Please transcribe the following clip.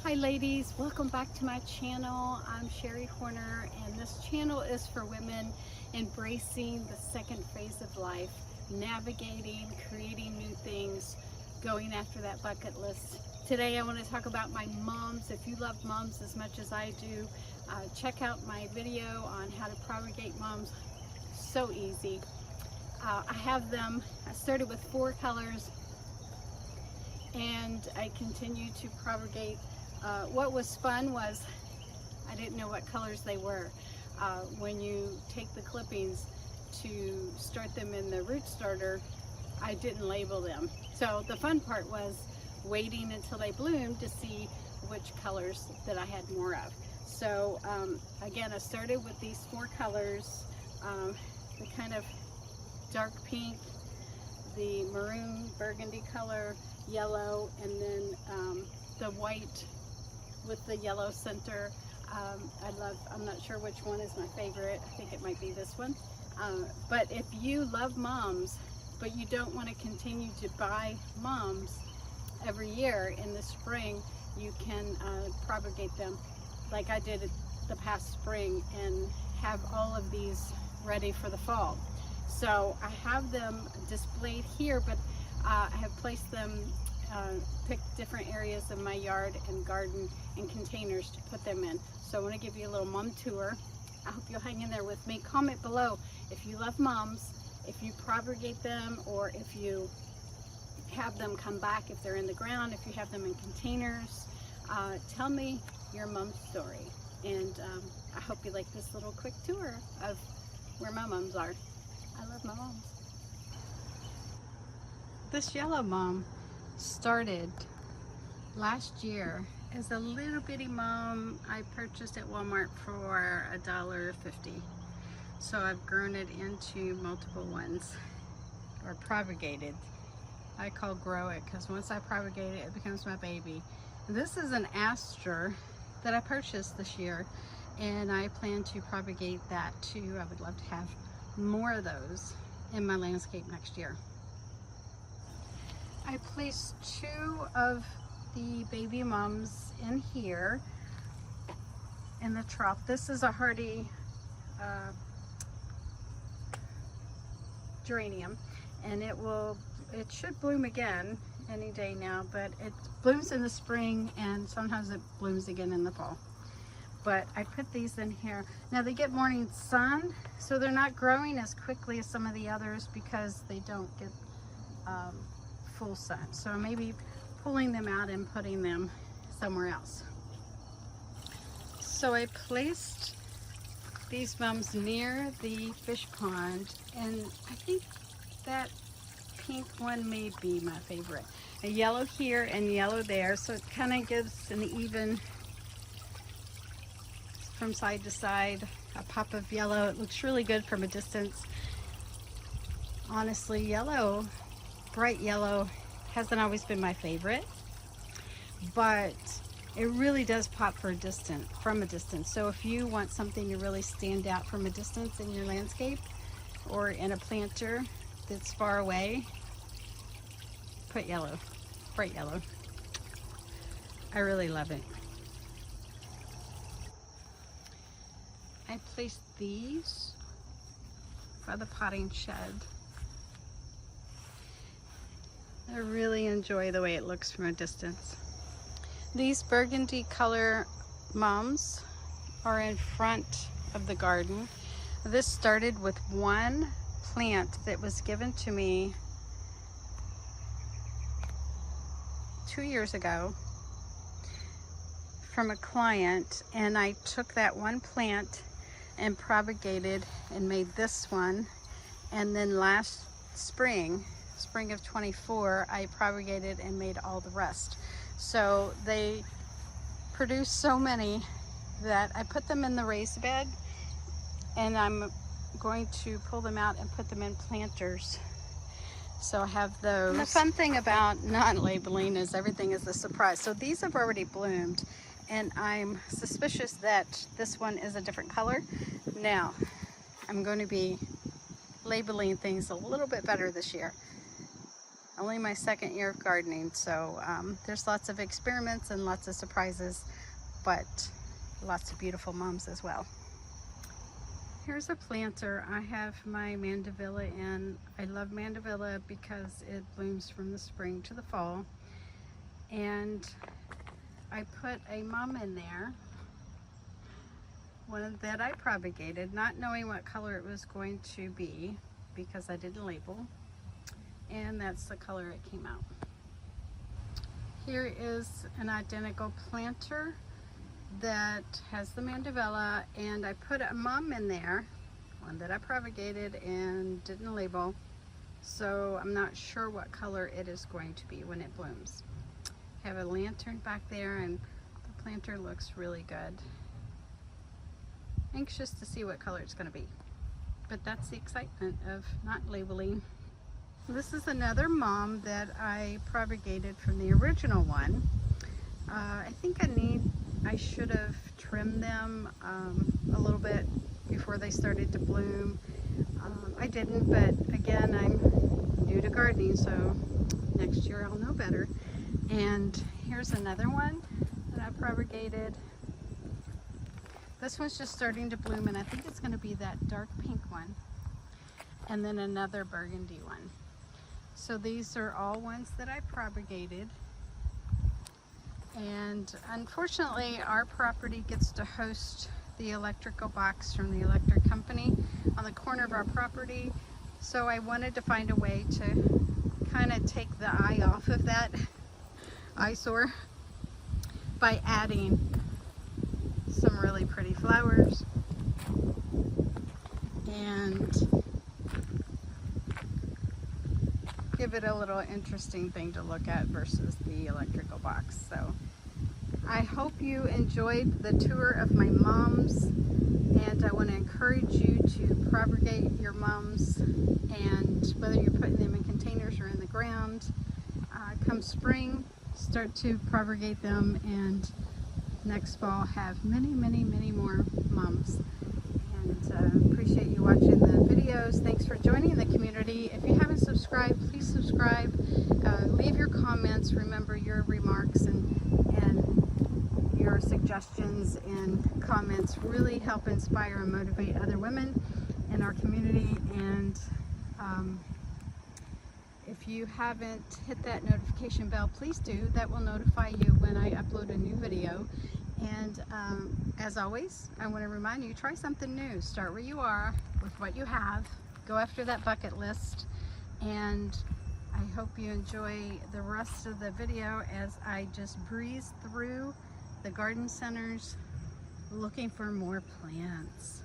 Hi ladies, welcome back to my channel. I'm Sherry Horner, and this channel is for women embracing the second phase of life, navigating, creating new things, going after that bucket list. Today I want to talk about my moms. If you love moms as much as I do, check out my video on how to propagate moms. So easy. I started with 4 colors and I continue to propagate. What was fun was I didn't know what colors they were. When you take the clippings to start them in the root starter, I didn't label them. So the fun part was waiting until they bloomed to see which colors that I had more of. So again, I started with these 4 colors, the kind of dark pink, the maroon burgundy color, yellow, and then the white with the yellow center. I'm not sure which one is my favorite. I think it might be this one. But if you love moms, but you don't want to continue to buy moms every year, in the spring you can propagate them like I did the past spring and have all of these ready for the fall. So I have them displayed here, but I have placed them, picked different areas of my yard and garden and containers to put them in. So I want to give you a little mom tour. I hope you'll hang in there with me. Comment below if you love moms, if you propagate them, or if you have them come back, if they're in the ground, if you have them in containers. Tell me your mom story. And I hope you like this little quick tour of where my moms are. I love my moms. This yellow mom started last year as a little bitty mom I purchased at Walmart for $1.50. So I've grown it into multiple ones, or propagated. I call grow it because once I propagate it, it becomes my baby. This is an aster that I purchased this year, and I plan to propagate that too. I would love to have more of those in my landscape next year. I placed 2 of the baby mums in here in the trough. This is a hardy geranium, and it should bloom again any day now, but it blooms in the spring and sometimes it blooms again in the fall. But I put these in here. Now they get morning sun, so they're not growing as quickly as some of the others because they don't get full sun. So maybe pulling them out and putting them somewhere else. So I placed these mums near the fish pond, and I think that pink one may be my favorite. A yellow here and yellow there, so it kind of gives an even from side to side, a pop of yellow. It looks really good from a distance. Honestly, yellow, bright yellow, hasn't always been my favorite, but it really does pop from a distance. So if you want something to really stand out from a distance in your landscape or in a planter that's far away, put yellow, bright yellow. I really love it. I placed these by the potting shed. I really enjoy the way it looks from a distance. These burgundy color mums are in front of the garden. This started with 1 plant that was given to me 2 years ago from a client, and I took that 1 plant and propagated and made this one, and then last spring of 24, I propagated and made all the rest. So they produced so many that I put them in the raised bed, and I'm going to pull them out and put them in planters. So I have those. And the fun thing about not labeling is everything is a surprise. So these have already bloomed, and I'm suspicious that this one is a different color. Now, I'm going to be labeling things a little bit better this year. only my second year of gardening, so there's lots of experiments and lots of surprises, but lots of beautiful mums as well. Here's a planter. I have my mandevilla in. I love mandevilla because it blooms from the spring to the fall, and I put a mum in there, one that I propagated, not knowing what color it was going to be because I didn't label, and that's the color it came out. Here is an identical planter that has the mandevilla, and I put a mum in there, one that I propagated and didn't label, so I'm not sure what color it is going to be when it blooms. I have a lantern back there, and the planter looks really good. Anxious to see what color it's going to be, but that's the excitement of not labeling. This is another mom that I propagated from the original one. I think I should have trimmed them a little bit before they started to bloom. I didn't, but again, I'm new to gardening, so next year I'll know better. And here's another one that I propagated. This one's just starting to bloom, and I think it's going to be that dark pink one, and then another burgundy one. So these are all ones that I propagated, and unfortunately our property gets to host the electrical box from the electric company on the corner of our property, so I wanted to find a way to kind of take the eye off of that eyesore by adding some really pretty flowers and give it a little interesting thing to look at versus the electrical box. So I hope you enjoyed the tour of my mums, and I want to encourage you to propagate your mums, and whether you're putting them in containers or in the ground, come spring, start to propagate them, and next fall have many more mums. And appreciate you watching the videos. Thanks for joining the community. If you haven't subscribed, please subscribe. Leave your comments. Remember, your remarks and your suggestions and comments really help inspire and motivate other women in our community. And if you haven't hit that notification bell, please do. That will notify you when I upload a new video. And as always, I want to remind you, try something new. Start where you are with what you have. Go after that bucket list. And I hope you enjoy the rest of the video as I just breeze through the garden centers looking for more plants.